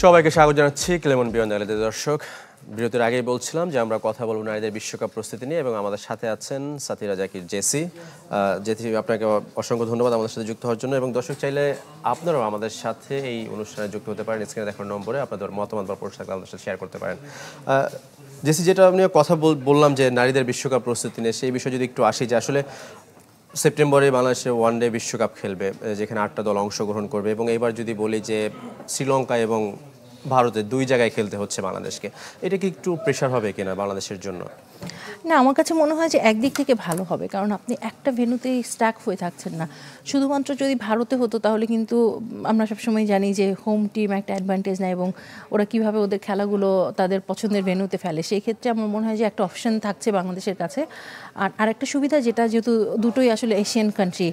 সবাইকে স্বাগত জানাচ্ছি ক্লেমন বিয়ন্ড আইল্যান্ডের দর্শক। বিরতির আগেই বলছিলাম যে আমরা কথা বলবো নারীদের বিশ্বকাপ প্রস্তুতি নিয়ে এবং আমাদের সাথে আছেন সাথীরা জাকির জেসি। জেসি, আপনাকে অসংখ্য ধন্যবাদ আমাদের সাথে যুক্ত হওয়ার জন্য। এবং দর্শক চাইলে আপনারাও আমাদের সাথে এই অনুষ্ঠানে যুক্ত হতে পারেন। স্ক্রিনে দেখার নম্বরে আপনাদের মতামত বা প্রশ্ন আমাদের সাথে শেয়ার করতে পারেন। জেসি, যেটা নিয়ে কথা বললাম যে নারীদের বিশ্বকাপ প্রস্তুতি নিয়ে, সেই বিষয়ে যদি একটু আসি যে আসলে সেপ্টেম্বরে বাংলাদেশে ওয়ানডে বিশ্বকাপ খেলবে, যেখানে 8টা দল অংশগ্রহণ করবে। এবং এইবার যদি বলি যে শ্রীলঙ্কা এবং ভারতে দুই জায়গায় খেলতে হচ্ছে বাংলাদেশকে, এটা কি একটু প্রেশার হবে কিনা বাংলাদেশের জন্য? না, আমার কাছে মনে হয় যে একদিক থেকে ভালো হবে, কারণ আপনি একটা ভেন্যুতেই স্ট্যাক হয়ে থাকছেন না। শুধুমাত্র যদি ভারতে হতো তাহলে কিন্তু আমরা সবসময় জানি যে হোম টিম একটা অ্যাডভান্টেজ নেয় এবং ওরা কীভাবে ওদের খেলাগুলো তাদের পছন্দের ভেন্যুতে ফেলে। সেই ক্ষেত্রে আমার মনে হয় যে একটা অপশন থাকছে বাংলাদেশের কাছে। আর আরেকটা সুবিধা, যেহেতু দুটোই আসলে এশিয়ান কান্ট্রি,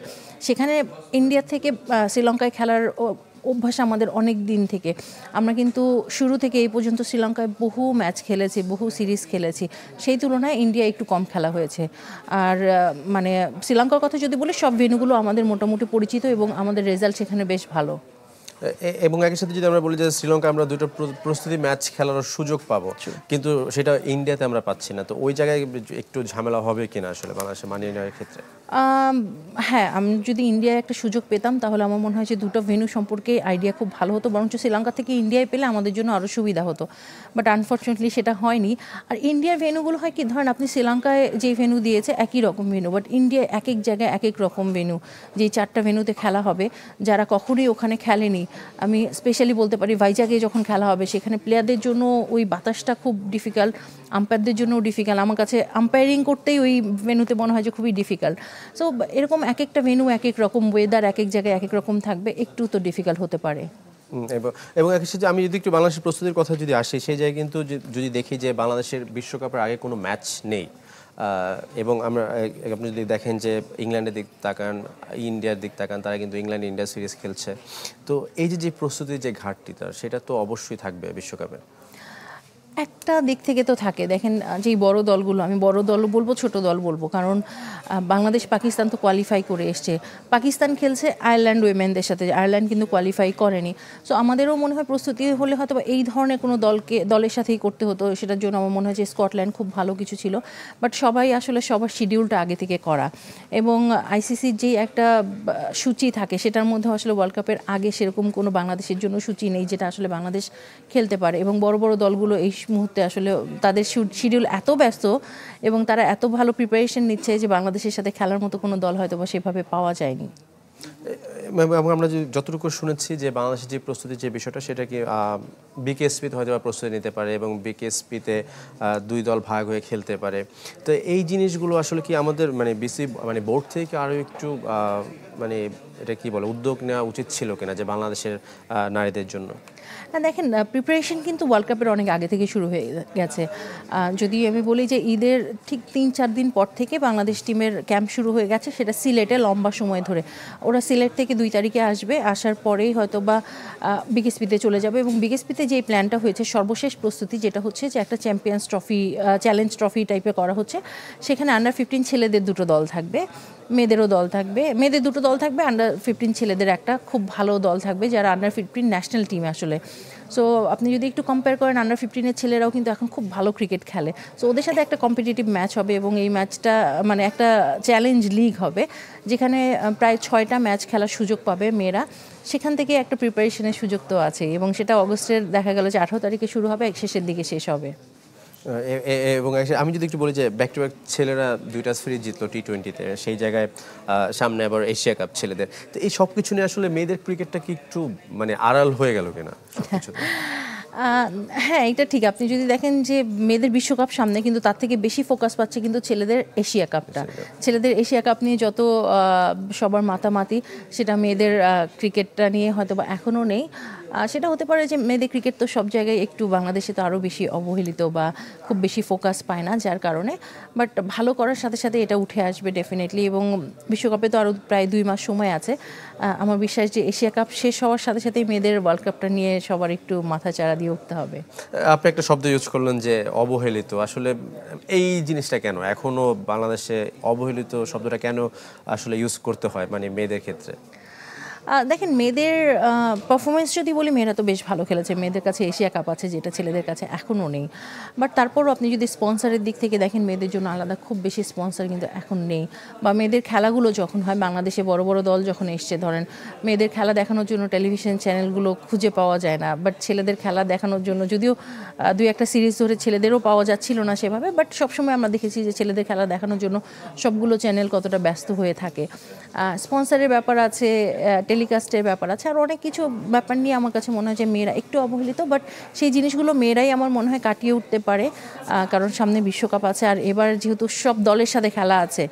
সেখানে ইন্ডিয়া থেকে শ্রীলঙ্কায় খেলার অভ্যাস আমাদের অনেক দিন থেকে। আমরা কিন্তু শুরু থেকে এই পর্যন্ত শ্রীলঙ্কায় বহু ম্যাচ খেলেছি, বহু সিরিজ খেলেছি। সেই তুলনায় ইন্ডিয়া একটু কম খেলা হয়েছে। আর মানে শ্রীলঙ্কার কথা যদি বলি, সব ভেন্যুগুলো আমাদের মোটামুটি পরিচিত এবং আমাদের রেজাল্ট সেখানে বেশ ভালো। এবং একই সাথে যদি আমরা বলি যে শ্রীলঙ্কা আমরা দুটো প্রস্তুতি ম্যাচ খেলার সুযোগ পাবো, কিন্তু সেটা ইন্ডিয়াতে আমরা পাচ্ছি না। তো ওই জায়গায় একটু ঝামেলা হবে কিনা আসলে বাংলাদেশে মানিয়ে নেওয়ার ক্ষেত্রে? হ্যাঁ, আমি যদি ইন্ডিয়ায় একটা সুযোগ পেতাম তাহলে আমার মনে হয় যে দুটো ভেন্যু সম্পর্কে আইডিয়া খুব ভালো হতো, বরঞ্চ শ্রীলঙ্কা থেকে ইন্ডিয়ায় পেলে আমাদের জন্য আরও সুবিধা হতো। বাট আনফর্চুনেটলি সেটা হয়নি। আর ইন্ডিয়ার ভেন্যুগুলো হয় কি, ধরেন আপনি শ্রীলঙ্কায় যেই ভেন্যু দিয়েছে একই রকম ভেন্যু, বাট ইন্ডিয়ায় এক এক জায়গায় এক এক রকম ভেন্যু। যেই 4টা ভেন্যুতে খেলা হবে, যারা কখনোই ওখানে খেলেনি, আমি স্পেশালি বলতে পারি ভাইজাগে যখন খেলা হবে, সেখানে প্লেয়ারদের জন্য ওই বাতাসটা খুব ডিফিকাল্ট, আম্পায়ারদের জন্যও ডিফিকাল্ট। আমার কাছে আম্পায়ারিং করতেই ওই ভেন্যুতে মনে হয় যে খুবই ডিফিকাল্ট। সো এরকম এক একটা ভেন্যু এক এক রকম, ওয়েদার এক এক জায়গায় এক এক রকম থাকবে, একটু তো ডিফিকাল্ট হতে পারে। এবং একই সাথে আমি যদি একটু বাংলাদেশের প্রস্তুতির কথা যদি আসি, সেই জায়গায় কিন্তু যদি দেখি যে বাংলাদেশের বিশ্বকাপের আগে কোনো ম্যাচ নেই। এবং আপনি যদি দেখেন যে ইংল্যান্ডের দিক তাকান, ইন্ডিয়ার দিক তাকান, তারা কিন্তু ইংল্যান্ড ইন্ডিয়া সিরিজ খেলছে। তো এই যে প্রস্তুতির যে ঘাটতিটা, সেটা তো অবশ্যই থাকবে বিশ্বকাপে। একটা দিক থেকে তো থাকে। দেখেন, যেই বড় দলগুলো, আমি বড় দল বলবো, ছোট দল বলবো, কারণ বাংলাদেশ পাকিস্তান তো কোয়ালিফাই করে এসছে। পাকিস্তান খেলছে আয়ারল্যান্ড উইমেনদের সাথে, আয়ারল্যান্ড কিন্তু কোয়ালিফাই করেনি। সো আমাদেরও মনে হয় প্রস্তুতি হলে হয়তো এই ধরনের কোনো দলের সাথেই করতে হতো। সেটার জন্য আমার মনে হয় যে স্কটল্যান্ড খুব ভালো কিছু ছিল। বাট সবাই আসলে সবার শিডিউলটা আগে থেকে করা, এবং আইসিসির যেই একটা সূচি থাকে, সেটার মধ্যে আসলে ওয়ার্ল্ড কাপের আগে সেরকম কোনো বাংলাদেশের জন্য সূচি নেই যেটা আসলে বাংলাদেশ খেলতে পারে। এবং বড় বড় দলগুলো এই মুহূর্তে আসলে তাদের শিডিউল এত ব্যস্ত এবং তারা এত ভালো প্রিপারেশন নিচ্ছে যে বাংলাদেশের সাথে খেলার মতো কোনো দল হয়তো বা সেভাবে পাওয়া যায়নি। এবং আমরা যতটুকু শুনেছি যে বাংলাদেশের যে প্রস্তুতির যে বিষয়টা, সেটা কি বিকেএসপিতে হয়তো প্রস্তুতি নিতে পারে এবং বিকেএসপিতে 2 দল ভাগ হয়ে খেলতে পারে। তো এই জিনিসগুলো আসলে কি আমাদের বোর্ড থেকে আরও একটু এটা কি বলে উদ্যোগ নেওয়া উচিত ছিল কিনা যে বাংলাদেশের নারীদের জন্য? না, দেখেন, প্রিপারেশন কিন্তু ওয়ার্ল্ড কাপের অনেক আগে থেকে শুরু হয়ে গেছে। যদি আমি বলি যে ঈদের ঠিক 3-4 দিন পর থেকে বাংলাদেশ টিমের ক্যাম্প শুরু হয়ে গেছে, সেটা সিলেটে লম্বা সময় ধরে। ওরা সিলেট থেকে 2 তারিখে আসবে, আসার পরেই হয়তো বা বিকেএসপিতে চলে যাবে। এবং বিকেএসপিতে যেই প্ল্যানটা হয়েছে, সর্বশেষ প্রস্তুতি যেটা হচ্ছে যে একটা চ্যাম্পিয়ন্স ট্রফি, চ্যালেঞ্জ ট্রফি টাইপের করা হচ্ছে। সেখানে আন্ডার-15 ছেলেদের 2টো দল থাকবে, মেয়েদেরও দল থাকবে। মেয়েদের 2টো দল থাকবে, আন্ডার-15 ছেলেদের একটা খুব ভালো দল থাকবে, যারা আন্ডার-15 ন্যাশনাল টিম আসলে। সো আপনি যদি একটু কম্পেয়ার করেন, আন্ডার-15 ছেলেরাও কিন্তু এখন খুব ভালো ক্রিকেট খেলে। সো ওদের সাথে একটা কম্পিটিটিভ ম্যাচ হবে এবং এই ম্যাচটা একটা চ্যালেঞ্জ লিগ হবে, যেখানে প্রায় 6টা ম্যাচ খেলার সুযোগ পাবে মেয়েরা। সেখান থেকে একটা প্রিপারেশনের সুযোগ তো আছে, এবং সেটা অগস্টের দেখা গেল যে 18 তারিখে শুরু হবে, শেষের দিকে শেষ হবে। এবং আমি যদি একটু বলি যে ব্যাক টু ব্যাক ছেলেরা 2টা সিরিজ জিতলো T20-তে, সেই জায়গায় সামনে আবার এশিয়া কাপ ছেলেদের। তো এই সব কিছু নিয়ে আসলে মেয়েদের ক্রিকেটটা কি একটু আড়াল হয়ে গেল কিনা সবকিছু? হ্যাঁ, এটা ঠিক। আপনি যদি দেখেন যে মেয়েদের বিশ্বকাপ সামনে, কিন্তু তার থেকে বেশি ফোকাস পাচ্ছে কিন্তু ছেলেদের এশিয়া কাপটা। ছেলেদের এশিয়া কাপ নিয়ে যত সবার মাতামাতি, সেটা মেয়েদের ক্রিকেটটা নিয়ে হয়তো বা এখনও নেই। সেটা হতে পারে যে মেয়েদের ক্রিকেট তো সব জায়গায় একটু, বাংলাদেশে তো আরও বেশি অবহেলিত বা খুব বেশি ফোকাস পায় না, যার কারণে। বাট ভালো করার সাথে সাথে এটা উঠে আসবে ডেফিনেটলি, এবং বিশ্বকাপে তো আরও প্রায় 2 মাস সময় আছে। আমার বিশ্বাস যে এশিয়া কাপ শেষ হওয়ার সাথে সাথে মেয়েদের ওয়ার্ল্ড কাপটা নিয়ে সবার একটু মাথাচাড়া দিয়ে উঠতে হবে। আপনি একটা শব্দ ইউজ করলেন যে অবহেলিত। আসলে এই জিনিসটা কেন এখনও বাংলাদেশে অবহেলিত শব্দটা কেন আসলে ইউজ করতে হয় মেয়েদের ক্ষেত্রে? দেখেন মেয়েদের পারফরমেন্স যদি বলি, মেয়েরা তো বেশ ভালো খেলেছে। মেয়েদের কাছে এশিয়া কাপ আছে, যেটা ছেলেদের কাছে এখনও নেই। বাট তারপরও আপনি যদি স্পন্সরের দিক থেকে দেখেন, মেয়েদের জন্য আলাদা খুব বেশি স্পন্সর কিন্তু এখন নেই। বা মেয়েদের খেলাগুলো যখন হয়, বাংলাদেশে বড় বড় দল যখন এসছে, ধরেন মেয়েদের খেলা দেখানোর জন্য টেলিভিশন চ্যানেলগুলো খুঁজে পাওয়া যায় না। বাট ছেলেদের খেলা দেখানোর জন্য যদিও দুই একটা সিরিজ ধরে ছেলেদেরও পাওয়া যাচ্ছিল না সেভাবে, বাট সবসময় আমরা দেখেছি যে ছেলেদের খেলা দেখানোর জন্য সবগুলো চ্যানেল কতটা ব্যস্ত হয়ে থাকে। স্পন্সরের ব্যাপার আছে, টেলিকাস্টের ব্যাপার আছে, আর অনেক কিছু ব্যাপার নিয়ে আমার কাছে মনে হয় যে মেয়েরা একটু অবহেলিত। বাট সেই জিনিসগুলো মেয়েরাই আমার মনে হয় কাটিয়ে উঠতে পারে, কারণ সামনে বিশ্বকাপ আছে। আর এবার যেহেতু সব দলের সাথে খেলা আছে,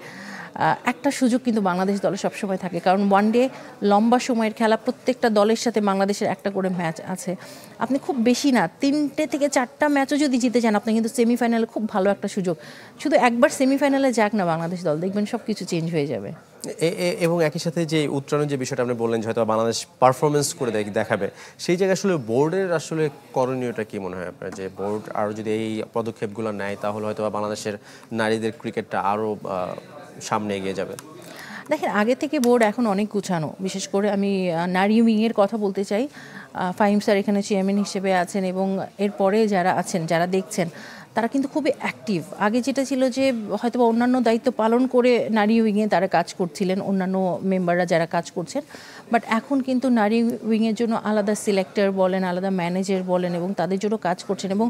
একটা সুযোগ কিন্তু বাংলাদেশ দলে সবসময় থাকে, কারণ ওয়ান ডে লম্বা সময়ের খেলা, প্রত্যেকটা দলের সাথে বাংলাদেশের একটা করে ম্যাচ আছে। আপনি খুব বেশি না 3টে থেকে 4টা ম্যাচও যদি জিতে যান, আপনি কিন্তু সেমিফাইনালে খুব ভালো একটা সুযোগ। শুধু একবার সেমিফাইনালে যাক না বাংলাদেশ দল, দেখবেন সব কিছু চেঞ্জ হয়ে যাবে। এবং একই সাথে যে উত্তরণের যে বিষয়টা আপনি বললেন যে হয়তো বাংলাদেশ পারফরমেন্স করে দেখাবে, সেই জায়গায় আসলে বোর্ডের আসলে করণীয়টা কি মনে হয় আপনার? যে বোর্ড আরও যদি এই পদক্ষেপগুলো নেয়, তাহলে হয়তো বাংলাদেশের নারীদের ক্রিকেটটা আরও সামনে এগিয়ে যাবে। দেখেন, আগে থেকে বোর্ড এখন অনেক গুছানো। বিশেষ করে আমি নারী উইংয়ের কথা বলতে চাই। ফাহিম স্যার এখানে চেয়ারম্যান হিসেবে আছেন, এবং এরপরে যারা আছেন, যারা দেখছেন, তারা কিন্তু খুবই অ্যাক্টিভ। আগে যেটা ছিল যে হয়তো অন্যান্য দায়িত্ব পালন করে নারী উইংয়ে তারা কাজ করছিলেন, অন্যান্য মেম্বাররা যারা কাজ করছেন। বাট এখন কিন্তু নারী উইংয়ের জন্য আলাদা সিলেক্টর বলেন, আলাদা ম্যানেজার বলেন, এবং তাদের জন্য কাজ করছেন। এবং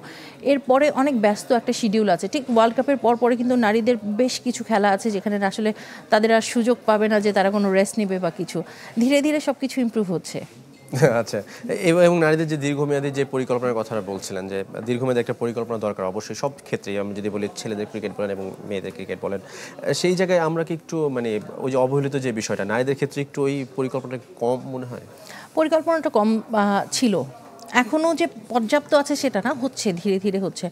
এরপরে অনেক ব্যস্ত একটা শিডিউল আছে। ঠিক ওয়ার্ল্ড কাপের পরে কিন্তু নারীদের বেশ কিছু খেলা আছে যেখানে আসলে তাদের আর সুযোগ পাবে না যে তারা কোনো রেস্ট নেবে বা কিছু। ধীরে ধীরে সব কিছু ইমপ্রুভ হচ্ছে। আচ্ছা, এবং নারীদের যে দীর্ঘমেয়াদী যে পরিকল্পনার কথাটা বলছিলেন, যে দীর্ঘমেয়াদী একটা পরিকল্পনা দরকার অবশ্যই সব ক্ষেত্রেই। আমি যদি বলি ছেলেদের ক্রিকেট বলেন এবং মেয়েদের ক্রিকেট বলেন, সেই জায়গায় আমরা কি একটু মানে ওই যে অবহেলিত যে বিষয়টা, নারীদের ক্ষেত্রে একটু ওই পরিকল্পনাটা কম মনে হয়? পরিকল্পনাটা কম ছিল, এখনও যে পর্যাপ্ত আছে সেটা না, হচ্ছে, ধীরে ধীরে হচ্ছে।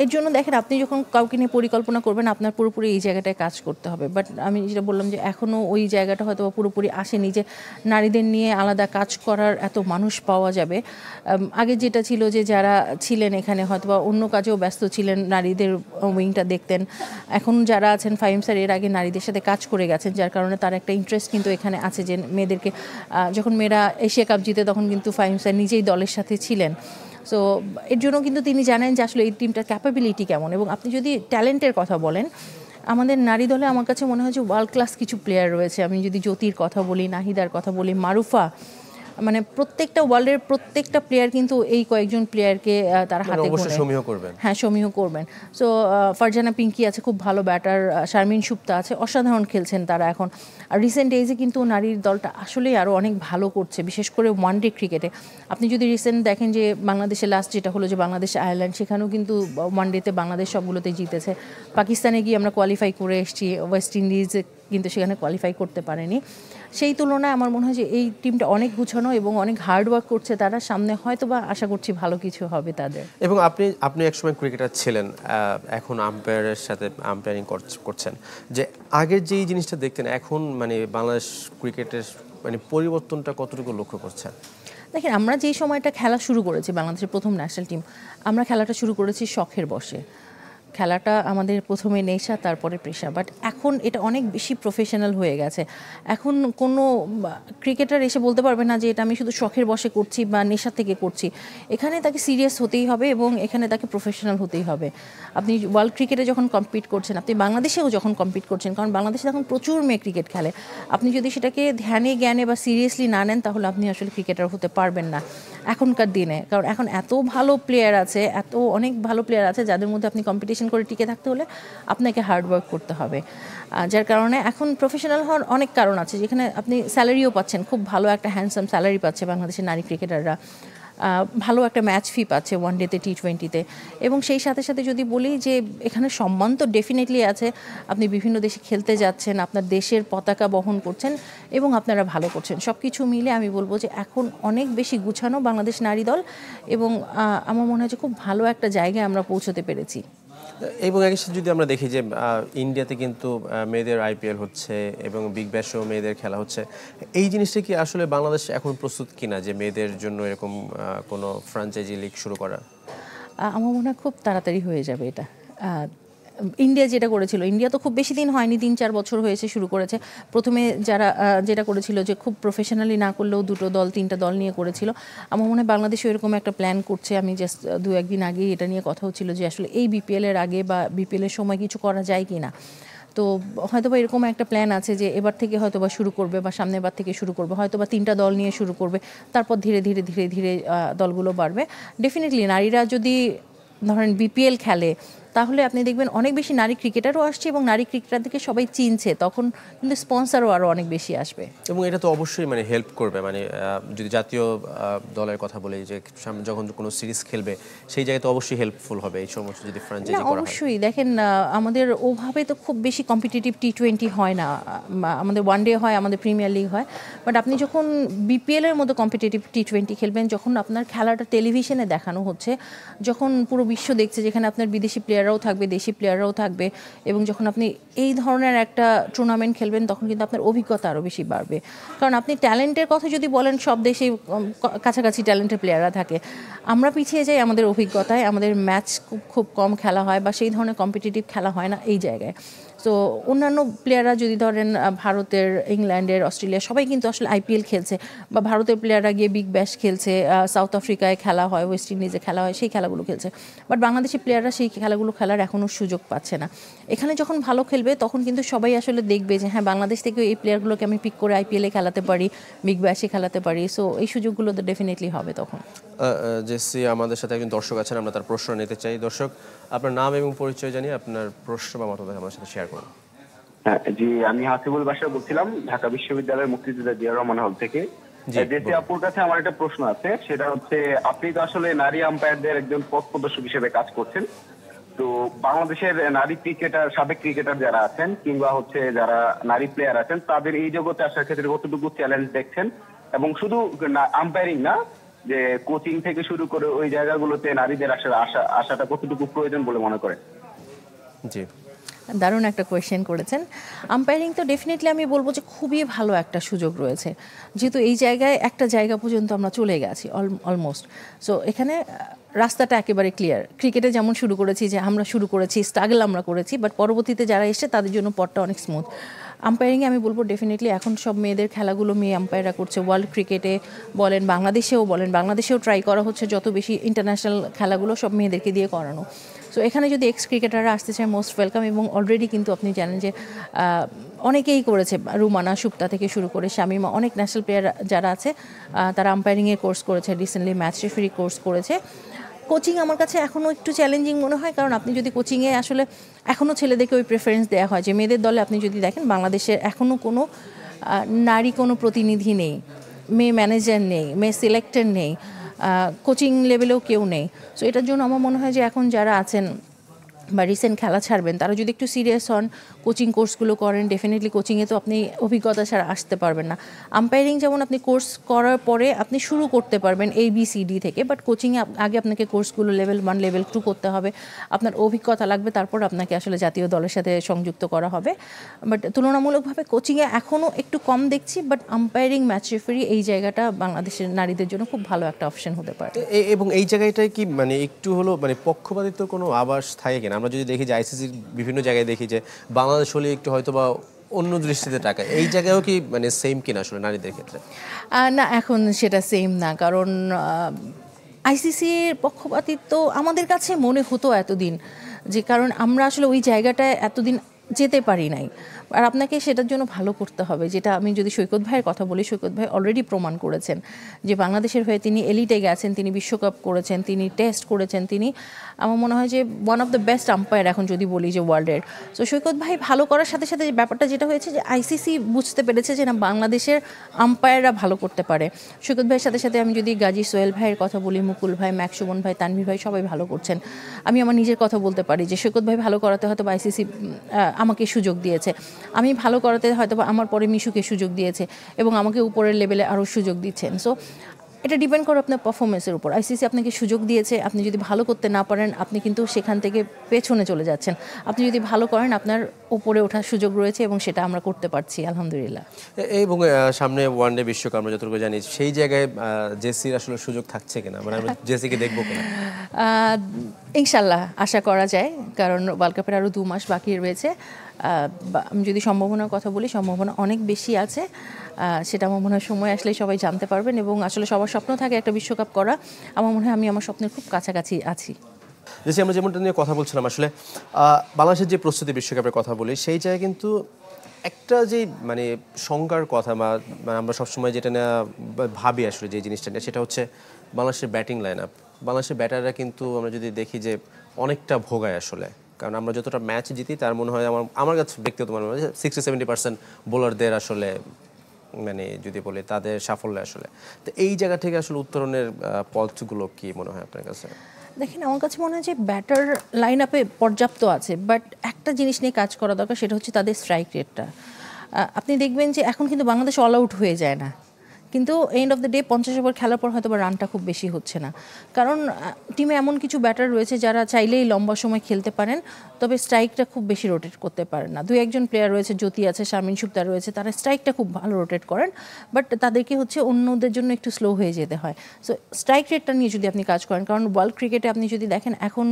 এর জন্য দেখেন, আপনি যখন কাউকে নিয়ে পরিকল্পনা করবেন, আপনার পুরোপুরি এই জায়গাটায় কাজ করতে হবে। বাট আমি যেটা বললাম যে এখনও ওই জায়গাটা হয়তো পুরোপুরি আসেনি যে নারীদের নিয়ে আলাদা কাজ করার এত মানুষ পাওয়া যাবে। আগে যেটা ছিল যে যারা ছিলেন এখানে হয়তো বা অন্য কাজেও ব্যস্ত ছিলেন, নারীদের উইংটা দেখতেন। এখন যারা আছেন, ফাহিম স্যার এর আগে নারীদের সাথে কাজ করে গেছেন, যার কারণে তার একটা ইন্টারেস্ট কিন্তু এখানে আছে যে মেয়েদেরকে, যখন মেয়েরা এশিয়া কাপ জিতে তখন কিন্তু ফাহিম স্যার নিজেই দলের সাথে ছিলেন। সো এর জন্য কিন্তু তিনি জানেন যে আসলে এই টিমটার ক্যাপাবিলিটি কেমন। এবং আপনি যদি ট্যালেন্টের কথা বলেন, আমাদের নারী দলে আমার কাছে মনে হয় যে ওয়ার্ল্ড ক্লাস কিছু প্লেয়ার রয়েছে। আমি যদি জ্যোতির কথা বলি, নাহিদার কথা বলি, মারুফা, মানে প্রত্যেকটা ওয়ার্ল্ডের প্রত্যেকটা প্লেয়ার কিন্তু এই কয়েকজন প্লেয়ারকে তারা হাতে অবশ্যই গোনে। সমীহ করবেন। হ্যাঁ, সমীহ করবেন। সো ফারজানা পিঙ্কি আছে, খুব ভালো ব্যাটার। শারমিন সুপ্তা আছে, অসাধারণ খেলছেন তারা এখন। আর রিসেন্ট এজে কিন্তু নারীর দলটা আসলেই আরও অনেক ভালো করছে, বিশেষ করে ওয়ান ডে ক্রিকেটে। আপনি যদি রিসেন্ট দেখেন যে বাংলাদেশে লাস্ট যেটা হলো যে বাংলাদেশ আয়ারল্যান্ড, সেখানেও কিন্তু ওয়ান ডেতে বাংলাদেশ সবগুলোতে জিতেছে। পাকিস্তানে গিয়ে আমরা কোয়ালিফাই করে এসেছি, ওয়েস্ট ইন্ডিজে কিন্তু সেখানে কোয়ালিফাই করতে পারেনি। সেই তুলনায় আমার মনে হয় যে এই টিমটা অনেক গুছানো এবং অনেক হার্ড ওয়ার্ক করছে তারা। সামনে হয়তো বা আশা করছি ভালো কিছু হবে তাদের। এবং আপনি একসময় ক্রিকেটার ছিলেন, এখন আম্পায়ারের সাথে আম্পায়ারিং করছেন, যে আগের যেই জিনিসটা দেখতেন, এখন মানে বাংলাদেশ ক্রিকেটের মানে পরিবর্তনটা কতটুকু লক্ষ্য করছেন? দেখেন, আমরা যেই সময়টা খেলা শুরু করেছি, বাংলাদেশের প্রথম ন্যাশনাল টিম, আমরা খেলাটা শুরু করেছি শখের বশে। খেলাটা আমাদের প্রথমে নেশা, তারপরে পেশা। বাট এখন এটা অনেক বেশি প্রফেশনাল হয়ে গেছে। এখন কোনো ক্রিকেটার এসে বলতে পারবে না যে এটা আমি শুধু শখের বশে করছি বা নেশা থেকে করছি। এখানে তাকে সিরিয়াস হতেই হবে এবং এখানে তাকে প্রফেশনাল হতেই হবে। আপনি ওয়ার্ল্ড ক্রিকেটে যখন কম্পিট করছেন, আপনি বাংলাদেশেও যখন কম্পিট করছেন, কারণ বাংলাদেশে এখন প্রচুর মেয়ে ক্রিকেট খেলে, আপনি যদি সেটাকে ধ্যানে জ্ঞানে বা সিরিয়াসলি না নেন, তাহলে আপনি আসলে ক্রিকেটার হতে পারবেন না এখনকার দিনে। কারণ এখন এত ভালো প্লেয়ার আছে, অনেক ভালো প্লেয়ার আছে, যাদের মধ্যে আপনি কম্পিটিশন করে টিকে থাকতে হলে আপনাকে হার্ড ওয়ার্ক করতে হবে। যার কারণে এখন প্রফেশনাল হওয়ার অনেক কারণ আছে, যেখানে আপনি স্যালারিও পাচ্ছেন, খুব ভালো একটা হ্যান্ডসাম স্যালারি পাচ্ছে বাংলাদেশের নারী ক্রিকেটাররা। ভালো একটা ম্যাচ ফি পাচ্ছে ওয়ান ডেতে, টি20তে। এবং সেই সাথে সাথে যদি বলি যে এখানে সম্মান তো ডেফিনেটলি আছে। আপনি বিভিন্ন দেশে খেলতে যাচ্ছেন, আপনার দেশের পতাকা বহন করছেন এবং আপনারা ভালো করছেন। সব কিছু মিলে আমি বলবো যে এখন অনেক বেশি গুছানো বাংলাদেশ নারী দল, এবং আমার মনে হয় যে খুব ভালো একটা জায়গায় আমরা পৌঁছতে পেরেছি। এবং একই সাথে যদি আমরা দেখি যে ইন্ডিয়াতে কিন্তু মেয়েদের আইপিএল হচ্ছে এবং বিগ ব্যাশও মেয়েদের খেলা হচ্ছে, এই জিনিসটা কি আসলে বাংলাদেশ এখন প্রস্তুত কিনা যে মেয়েদের জন্য এরকম কোনো ফ্র্যাঞ্চাইজি লিগ শুরু করা? আমার মনে হয় খুব তাড়াতাড়ি হয়ে যাবে এটা। ইন্ডিয়া যেটা করেছিল, ইন্ডিয়া তো খুব বেশি দিন হয়নি, 3-4 বছর হয়েছে শুরু করেছে। প্রথমে যারা যেটা করেছিল যে খুব প্রফেশনালি না করলেও 2টো দল 3টা দল নিয়ে করেছিল। আমার মনে হয় বাংলাদেশও এরকম একটা প্ল্যান করছে। আমি জাস্ট 2-1 দিন আগেই এটা নিয়ে কথা হচ্ছিল যে আসলে এই বিপিএলের আগে বা বিপিএলের সময় কিছু করা যায় কি না। তো হয়তোবা এরকম একটা প্ল্যান আছে যে এবার থেকে হয়তোবা শুরু করবে বা সামনের বার থেকে শুরু করবে, হয়তোবা 3টা দল নিয়ে শুরু করবে, তারপর ধীরে ধীরে ধীরে ধীরে দলগুলো বাড়বে। ডেফিনেটলি নারীরা যদি ধরেন বিপিএল খেলে তাহলে আপনি দেখবেন অনেক বেশি নারী ক্রিকেটারও আসছে এবং নারী ক্রিকেটারদেরকে সবাই চিনছে, তখন কিন্তু স্পন্সরও আরও অনেক বেশি আসবে। এবং এটা তো অবশ্যই মানে হেল্প করবে, মানে যদি জাতীয় দলের কথা বলি যে সামনে যখন কোনো সিরিজ খেলবে সেই জায়গায় তো অবশ্যই হেল্পফুল হবে এই সমস্ত যদি ফ্র্যাঞ্চাইজি করা হয়। অবশ্যই দেখেন আমাদের ওভাবে তো খুব বেশি কম্পিটিটিভ টি20 হয় না, আমাদের ওয়ানডে হয়, আমাদের প্রিমিয়ার লিগ হয়, বাট আপনি যখন বিপিএলের মতো কম্পিটিটিভ টি20 খেলবেন, যখন আপনার খেলাটা টেলিভিশনে দেখানো হচ্ছে, যখন পুরো বিশ্ব দেখছে, যেখানে আপনার বিদেশি প্লেয়াররাও থাকবে, দেশি প্লেয়াররাও থাকবে, এবং যখন আপনি এই ধরনের একটা টুর্নামেন্ট খেলবেন তখন কিন্তু আপনার অভিজ্ঞতা আরও বেশি বাড়বে। কারণ আপনি ট্যালেন্টের কথা যদি বলেন, সব দেশেই কাছাকাছি ট্যালেন্টের প্লেয়াররা থাকে, আমরা পিছিয়ে যাই আমাদের অভিজ্ঞতায়, আমাদের ম্যাচ খুব কম খেলা হয় বা সেই ধরনের কম্পিটিটিভ খেলা হয় না এই জায়গায়। তো অন্যান্য প্লেয়াররা যদি ধরেন ভারতের, ইংল্যান্ডের, অস্ট্রেলিয়া সবাই কিন্তু আসলে আইপিএল খেলছে, বা ভারতের প্লেয়াররা গিয়ে বিগ ব্যাশ খেলছে, সাউথ আফ্রিকায় খেলা হয়, ওয়েস্ট ইন্ডিজে খেলা হয়, সেই খেলাগুলো খেলছে, বাট বাংলাদেশি প্লেয়াররা সেই খেলাগুলো খেলার এখনও সুযোগ পাচ্ছে না। এখানে যখন ভালো খেলবে তখন কিন্তু সবাই আসলে দেখবে যে হ্যাঁ, বাংলাদেশ থেকে এই প্লেয়ারগুলোকে আমি পিক করে আইপিএলে খেলাতে পারি, বিগ ব্যাশে খেলাতে পারি। সো এই সুযোগগুলো তো ডেফিনেটলি হবে তখন। জেসি, আমাদের সাথে একজন দর্শক আছেন, আমরা তার প্রশ্ন নিতে চাই। দর্শক, আপনার নাম এবং পরিচয় জানিয়ে আপনার প্রশ্ন বা মতামত আমার সাথে শেয়ার করুন। হ্যাঁ জি, আমি হাসিবুল বাশা বলছিলাম ঢাকা বিশ্ববিদ্যালয়ের মুক্তিযোদ্ধা জিয়া রহমান হল থেকে। জেসি আপুর কাছে আমার একটা প্রশ্ন আছে, সেটা হচ্ছে আপনি তো আসলে নারী আম্পায়ারদের একজন পথ প্রদর্শক হিসেবে কাজ করছেন। তো বাংলাদেশের নারী ক্রিকেটার, সাবেক ক্রিকেটার যারা আছেন কিংবা হচ্ছে যারা নারী প্লেয়ার আছেন, তাদের এই জগতে আসার ক্ষেত্রে কতটুকু চ্যালেঞ্জ দেখছেন, এবং শুধু আম্পায়ারিং না, যে কোচিং থেকে শুরু করে ওই জায়গাগুলোতে নারীদের আসাটা কতটুকু প্রয়োজন বলে মনে করেন? জি, দারুণ একটা কোয়েশ্চেন করেছেন। আম্পায়ারিং তো ডেফিনেটলি আমি বলবো যে খুবই ভালো একটা সুযোগ রয়েছে, যেহেতু এই জায়গায় একটা জায়গা পর্যন্ত আমরা চলে গেছি অলমোস্ট। সো এখানে রাস্তাটা একেবারে ক্লিয়ার। ক্রিকেটে যেমন শুরু করেছি, যে আমরা শুরু করেছি, স্ট্রাগল আমরা করেছি, বাট পরবর্তীতে যারা এসে তাদের জন্য পথটা অনেক স্মুথ। আম্পায়ারিংয়ে আমি বলবো ডেফিনেটলি এখন সব মেয়েদের খেলাগুলো মেয়ে আম্পায়াররা করছে, ওয়ার্ল্ড ক্রিকেটে বলেন, বাংলাদেশেও ট্রাই করা হচ্ছে যত বেশি ইন্টারন্যাশনাল খেলাগুলো সব মেয়েদেরকে দিয়ে করানো। সো এখানে যদি এক্স ক্রিকেটাররা আসতে চায়, মোস্ট ওয়েলকাম। এবং অলরেডি কিন্তু আপনি জানেন যে অনেকেই করেছে, রুমানা, সুপ্তা থেকে শুরু করে শামিমা, অনেক ন্যাশনাল প্লেয়ার যারা আছে তারা আম্পায়ারিংয়ের কোর্স করেছে, রিসেন্টলি ম্যাচ রেফারি কোর্স করেছে। কোচিং আমার কাছে এখনও একটু চ্যালেঞ্জিং মনে হয়, কারণ আপনি যদি কোচিংয়ে আসলে এখনও ছেলেদেরকে ওই প্রেফারেন্স দেওয়া হয়, যে মেয়েদের দলে আপনি যদি দেখেন বাংলাদেশের এখনও কোনো নারী কোনো প্রতিনিধি নেই, মেয়ে ম্যানেজার নেই, মেয়ে সিলেক্টর নেই, কোচিং লেভেলেও কেউ নেই। সো এটার জন্য আমার মনে হয় যে এখন যারা আছেন বা রিসেন্ট খেলা ছাড়বেন, তারা যদি একটু সিরিয়াস হন, কোচিং কোর্সগুলো করেন, ডেফিনেটলি কোচিংয়ে তো আপনি অভিজ্ঞতা ছাড়া আসতে পারবেন না। আম্পায়ারিং যেমন আপনি কোর্স করার পরে আপনি শুরু করতে পারবেন ABCD থেকে, বাট কোচিংয়ে আগে আপনাকে কোর্সগুলো লেভেল 1, লেভেল 2 করতে হবে, আপনার অভিজ্ঞতা লাগবে, তারপর আপনাকে আসলে জাতীয় দলের সাথে সংযুক্ত করা হবে। বাট তুলনামূলকভাবে কোচিংয়ে এখনও একটু কম দেখছি, বাট আম্পায়ারিং, ম্যাচ রেফারি এই জায়গাটা বাংলাদেশের নারীদের জন্য খুব ভালো একটা অপশন হতে পারে। এবং এই জায়গাটায় কি মানে একটু হলো মানে পক্ষপাতিত্ব কোনো আভাস থাকে কিনা? আমরা যদি দেখি যে আইসিসির বিভিন্ন জায়গায় দেখি যে বাংলাদেশ হলে একটু হয়তো বা অন্য দৃষ্টিতে টাকা, এই জায়গায়ও কি মানে সেম কিনা আসলে নারীদের ক্ষেত্রে? না, এখন সেটা সেম না, কারণ আইসিসির পক্ষপাতিত্ব আমাদের কাছে মনে হতো এতদিন, যে কারণ আমরা আসলে ওই জায়গাটায় এতদিন যেতে পারি নাই। আর আপনাকে সেটার জন্য ভালো করতে হবে, যেটা আমি যদি সৈকত ভাইয়ের কথা বলি, সৈকত ভাই অলরেডি প্রমাণ করেছেন যে বাংলাদেশের হয়ে তিনি এলিটে গেছেন, তিনি বিশ্বকাপ করেছেন, তিনি টেস্ট করেছেন, তিনি আমার মনে হয় যে one of the best umpire এখন যদি বলি যে ওয়ার্ল্ডের। সো সৈকত ভাই ভালো করার সাথে সাথে ব্যাপারটা যেটা হয়েছে যে আইসিসি বুঝতে পেরেছে যে না, বাংলাদেশের আম্পায়াররা ভালো করতে পারে। সৈকত ভাইয়ের সাথে সাথে আমি যদি গাজী সোহেল ভাইয়ের কথা বলি, মুকুল ভাই, ম্যাকসুমন ভাই, তানভীর ভাই, সবাই ভালো করছেন। আমি আমার নিজের কথা বলতে পারি যে সৈকত ভাই ভালো করাতে হয়তো আইসিসি আমাকে সুযোগ দিয়েছে, আমি ভালো করাতে হয়তো আমার পরে মিশুকে সুযোগ দিয়েছে, এবং আমাকে উপরের লেভেলে আরও সুযোগ দিচ্ছেন। সো এটা ডিপেন্ড করে আপনার পারফরমেন্সের উপর। আইসিসি আপনাকে সুযোগ দিয়েছে, আপনি যদি ভালো করতে না পারেন আপনি কিন্তু সেখান থেকে পেছনে চলে যাচ্ছেন। আপনি যদি ভালো করেন আপনার উপরে ওঠার সুযোগ রয়েছে, এবং সেটা আমরা করতে পারছি আলহামদুলিল্লাহ। এবং সামনে ওয়ানডে বিশ্বকাপ আমরা যতটুকু জানি, সেই জায়গায় জেসির আসলে সুযোগ থাকছে কিনা, মানে আমরা জেসিকে দেখবো কিনা? ইনশাল্লাহ আশা করা যায়, কারণ ওয়ার্ল্ড কাপের আরও 2 মাস বাকি রয়েছে। আমি যদি সম্ভাবনার কথা বলি, সম্ভাবনা অনেক বেশি আছে। সেটা আমার মনে হয় সময় আসলেই সবাই জানতে পারবেন, এবং আসলে সবার স্বপ্ন থাকে একটা বিশ্বকাপ করা। আমার মনে হয় আমি আমার স্বপ্নের খুব কাছাকাছি আছি। যে আমরা যেমনটা নিয়ে কথা বলছিলাম, আসলে বাংলাদেশের যে প্রস্তুতি বিশ্বকাপের কথা বলি, সেই জায়গায় কিন্তু একটা যে মানে শঙ্কার কথা বা আমরা সবসময় যেটা না ভাবি আসলে যে জিনিসটা নিয়ে, সেটা হচ্ছে বাংলাদেশের ব্যাটিং লাইন আপ। বাংলাদেশের ব্যাটাররা কিন্তু আমরা যদি দেখি যে অনেকটা ভোগায় আসলে, কারণ আমরা যতটা ম্যাচ জিতি তার মনে হয় আমার কাছে ব্যক্তিগত মনে হয় 60-70% বোলারদের আসলে মানে যদি বলি তাদের সাফল্য আসলে। তো এই জায়গা থেকে আসলে উত্তরণের পথগুলো কি মনে হয় আপনার কাছে? দেখেন, আমার কাছে মনে হয় যে ব্যাটার লাইন আপে পর্যাপ্ত আছে, বাট একটা জিনিস নিয়ে কাজ করা দরকার, সেটা হচ্ছে তাদের স্ট্রাইক রেটটা। আপনি দেখবেন যে এখন কিন্তু বাংলাদেশ অল আউট হয়ে যায় না, কিন্তু end of the day 50 over খেলার পর হয়তো বা রানটা খুব বেশি হচ্ছে না, কারণ টিমে এমন কিছু ব্যাটার রয়েছে যারা চাইলেই লম্বা সময় খেলতে পারেন, তবে স্ট্রাইকটা খুব বেশি রোটেট করতে পারেন না। 2-1 প্লেয়ার রয়েছে, জ্যোতি আছে, শারমিন সুক্তার রয়েছে, তারা স্ট্রাইকটা খুব ভালো রোটেট করেন, বাট তাদেরকে হচ্ছে অন্যদের জন্য একটু স্লো হয়ে যেতে হয়। সো স্ট্রাইক রেটটা নিয়ে যদি আপনি কাজ করেন, কারণ ওয়ার্ল্ড ক্রিকেটে আপনি যদি দেখেন এখন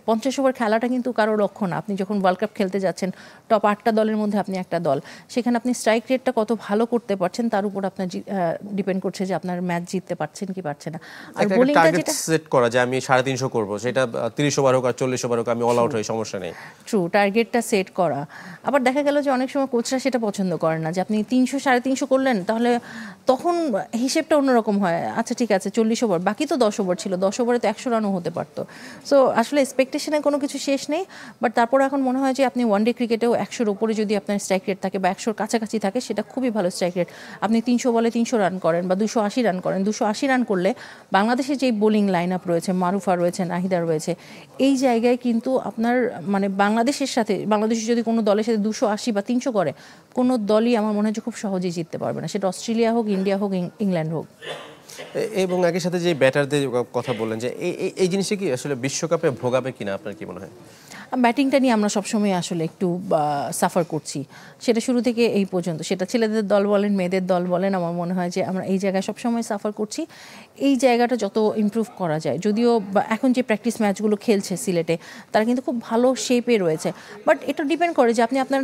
50 ওভার খেলাটা কিন্তু কারো লক্ষ্য না। আপনি যখন ওয়ার্ল্ড কাপ খেলতে যাচ্ছেন, টপ 8টা দলের মধ্যে আপনি একটা দল, সেখানে আপনি স্ট্রাইক রেটটা কত ভালো করতে পারছেন তার উপর আপনার ডিপেন্ড করছে যে আপনার ম্যাচ জিততে পারছেন কি পারছেন না। আর বোলিংটা যেটা সেট করা যে আমি 350 করব, সেটা 30 ওভার হোক আর 40 ওভার হোক আমি অল আউট হই, সমস্যা নেই। ট্রু, টার্গেটটা সেট করা। আবার দেখা গেল যে অনেক সময় কোচরা সেটা পছন্দ করেন না, যে আপনি 300-350 করলেন, তাহলে তখন হিসেবটা অন্যরকম হয়। আচ্ছা ঠিক আছে, 40 ওভার, বাকি তো 10 ওভার ছিল, 10 ওভারে তো 100 রানও হতে পারতো। সো আসলে এক্সপেকটেশনের কোনো কিছু শেষ নেই, বাট তারপর এখন মনে হয় যে আপনি ওয়ানডে ক্রিকেটেও 100-র উপরে যদি আপনার স্ট্রাইক রেট থাকে বা 100-র কাছাকাছি থাকে, সেটা খুবই ভালো স্ট্রাইক রেট। আপনি 300 বলে 300 রান করেন বা 280 রান করেন, 280 রান করলে বাংলাদেশের যেই বোলিং লাইন আপ রয়েছে, মারুফা রয়েছে, নাহিদা রয়েছে, এই জায়গায় কিন্তু আপনার মানে বাংলাদেশের সাথে, বাংলাদেশের যদি কোনো দলের সাথে 280 বা 300 করে, কোনো দলই আমার মনে হয় যে খুব সহজেই জিততে পারবে না, সেটা অস্ট্রেলিয়া হোক, ইন্ডিয়া হোক, ইংল্যান্ড হোক। এবং একই সাথে যে ব্যাটারদের কথা বললেন, যে এই জিনিসটা কি আসলে বিশ্বকাপে ভোগাবে কিনা আপনার কি মনে হয়? ব্যাটিংটা নিয়ে আমরা সবসময় আসলে একটু সাফার করছি, সেটা শুরু থেকে এই পর্যন্ত, সেটা ছেলেদের দল বলেন, মেয়েদের দল বলেন, আমার মনে হয় যে আমরা এই জায়গায় সবসময় সাফার করছি। এই জায়গাটা যত ইমপ্রুভ করা যায়, যদিও এখন যে প্র্যাকটিস ম্যাচগুলো খেলছে সিলেটে, তারা কিন্তু খুব ভালো শেপে রয়েছে, বাট এটা ডিপেন্ড করে যে আপনি আপনার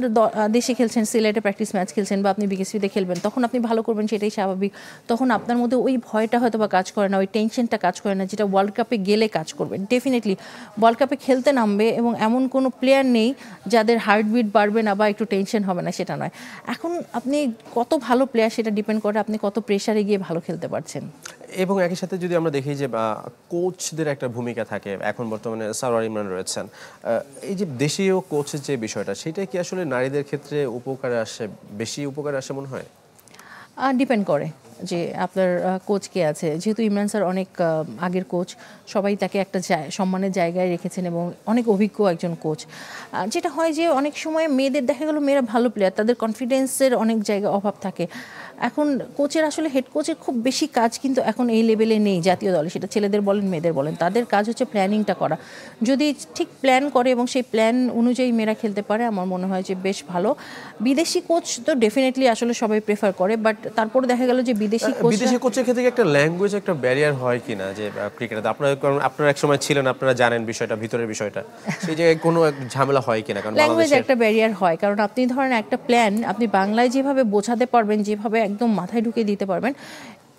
দেশে খেলছেন, সিলেটে প্র্যাকটিস ম্যাচ খেলছেন, বা আপনি বিকেএসপিতে খেলবেন, তখন আপনি ভালো করবেন, সেটাই স্বাভাবিক। তখন আপনার মধ্যে ওই ভয়টা হয়তো বা কাজ করে না, ওই টেনশনটা কাজ করে না, যেটা ওয়ার্ল্ড কাপে গেলে কাজ করবে। ডেফিনেটলি ওয়ার্ল্ড কাপে খেলতে নামবে এবং এমন কোনো প্লেয়ার নেই যাদের হার্টবিট বাড়বে না বা একটু টেনশন হবে না, সেটা নয়। এখন আপনি কত ভালো প্লেয়ার, সেটা ডিপেন্ড করে আপনি কত প্রেশারে গিয়ে ভালো খেলতে পারছেন। এবং একই সাথে যদি আমরা দেখি যে কোচদের একটা ভূমিকা থাকে, এখন বর্তমানে সারোয়ার ইমরান রয়েছেন, এই যে দেশীয় কোচের যে বিষয়টা, সেটা কি আসলে নারীদের ক্ষেত্রে উপকারে আসে, বেশি উপকারে আসে মনে হয়? ডিপেন্ড করে যে আপনার কোচ কে আছে। যেহেতু ইমরান স্যার অনেক আগের কোচ, সবাই তাকে একটা সম্মানের জায়গায় রেখেছেন এবং অনেক অভিজ্ঞ একজন কোচ। যেটা হয় যে অনেক সময় মেয়েদের দেখা গেল, মেয়েরা ভালো প্লেয়ার, তাদের কনফিডেন্সের অনেক জায়গায় অভাব থাকে। এখন কোচের আসলে হেড কোচের খুব বেশি কাজ কিন্তু এখন এই লেভেলে নেই জাতীয় দলে, সেটা ছেলেদের বলেন, মেয়েদের বলেন, তাদের কাজ হচ্ছে প্ল্যানিংটা করা। যদি ঠিক প্ল্যান করে এবং সেই প্ল্যান অনুযায়ী মেয়েরা খেলতে পারে, আমার মনে হয় যে বেশ ভালো। বিদেশি কোচ তো ডেফিনেটলি আসলে সবাই প্রেফার করে, বাট তারপরে দেখা গেল যে বিদেশি কোচের ক্ষেত্রে একটা ল্যাঙ্গুয়েজ, একটা ব্যারিয়ার হয় কিনা, যে ক্রিকেটে আপনারা এক সময় ছিলেন, আপনারা জানেন বিষয়টা, ভিতরের বিষয়টা, সেই জায়গায় কোনো ঝামেলা হয় কিনা? কারণ ল্যাঙ্গুয়েজ একটা ব্যারিয়ার হয়, কারণ আপনি ধরেন একটা প্ল্যান আপনি বাংলায় যেভাবে বোঝাতে পারবেন, যেভাবে একদম মাথায় ঢুকিয়ে দিতে পারবেন,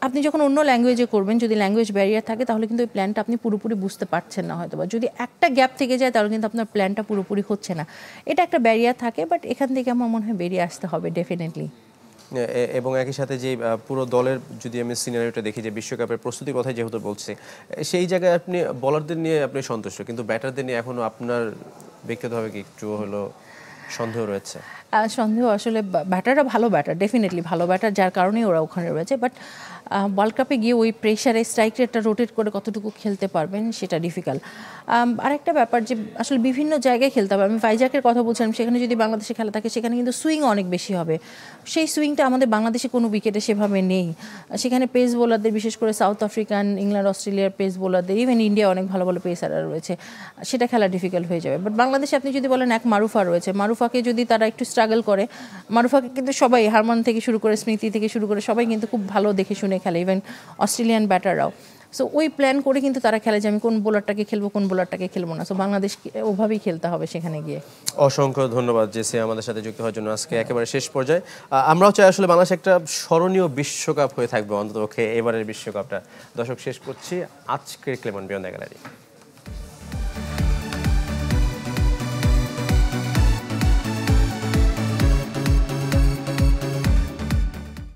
আপনি যখন অন্য ল্যাঙ্গুয়েজে করবেন, যদি ল্যাঙ্গুয়েজ ব্যারিয়ার থাকে, তাহলে কিন্তু ওই প্ল্যানটা আপনি পুরোপুরি বুঝতে পারছেন না হয়তো, বা যদি একটা গ্যাপ থেকে যায়, তাহলে কিন্তু আপনার প্ল্যানটা পুরোপুরি হচ্ছে না। এটা একটা ব্যারিয়ার থাকে, বাট এখান থেকে আমার মনে হয় বেরিয়ে আসতে হবে ডেফিনেটলি। এবং একই সাথে যে পুরো দলের যদি আমি সিনারিওটা দেখি, যে বিশ্বকাপের প্রস্তুতির কথাই যেহেতু বলছি, সেই জায়গায় আপনি বলারদের নিয়ে আপনি সন্তুষ্ট, কিন্তু ব্যাটারদের নিয়ে এখনো আপনার ব্যক্তিগতভাবে কি একটু হলো সন্দেহ রয়েছে? সন্দেহ আসলে, ব্যাটাররা ভালো ব্যাটার, ডেফিনেটলি ভালো ব্যাটার, যার কারণেই ওরা ওখানে রয়েছে, বাট ওয়ার্ল্ড কাপে গিয়ে ওই প্রেশারে স্ট্রাইক রেটটা রোটেট করে কতটুকু খেলতে পারবেন, সেটা ডিফিকাল্ট। আরেকটা ব্যাপার যে আসলে বিভিন্ন জায়গায় খেলতে হবে। আমি ভাইজাকের কথা বলছিলাম, সেখানে যদি বাংলাদেশে খেলা থাকে, সেখানে কিন্তু সুইং অনেক বেশি হবে। সেই সুইংটা আমাদের বাংলাদেশে কোনো উইকেটে সেভাবে নেই। সেখানে পেস বোলারদের, বিশেষ করে সাউথ আফ্রিকান, ইংল্যান্ড, অস্ট্রেলিয়ার পেস বোলারদের, ইভেন ইন্ডিয়া অনেক ভালো ভালো পেসাররা রয়েছে, সেটা খেলা ডিফিকাল্ট হয়ে যাবে। বাট বাংলাদেশে আপনি যদি বলেন এক মারুফা রয়েছে, মারুফাকে যদি তারা একটু স্ট্রাগল করে, মারুফাকে কিন্তু সবাই, হারমান থেকে শুরু করে স্মৃতি থেকে শুরু করে সবাই কিন্তু খুব ভালো দেখে শুনে খেলে, ইভেন অস্ট্রেলিয়ান ব্যাটাররাও। সো ওই প্ল্যান করে কিন্তু তারা খেলে যে আমি কোন বোলারটাকে খেলবো কোন বোলারটাকে খেলবো না। সো বাংলাদেশ ওভাবেই খেলতে হবে সেখানে গিয়ে। অসংখ্য ধন্যবাদ জেসি আমাদের সাথে যুক্ত হওয়ার জন্য। আজকে একেবারে শেষ পর্যায়ে আমরাও চাই আসলে বাংলাদেশ একটা স্মরণীয় বিশ্বকাপ হয়ে থাকবে, অন্ততপক্ষে এবারের বিশ্বকাপটা। দর্শক, শেষ করছি আজকের ক্লেমন বিয়ন্ড দ্য গ্যালারি।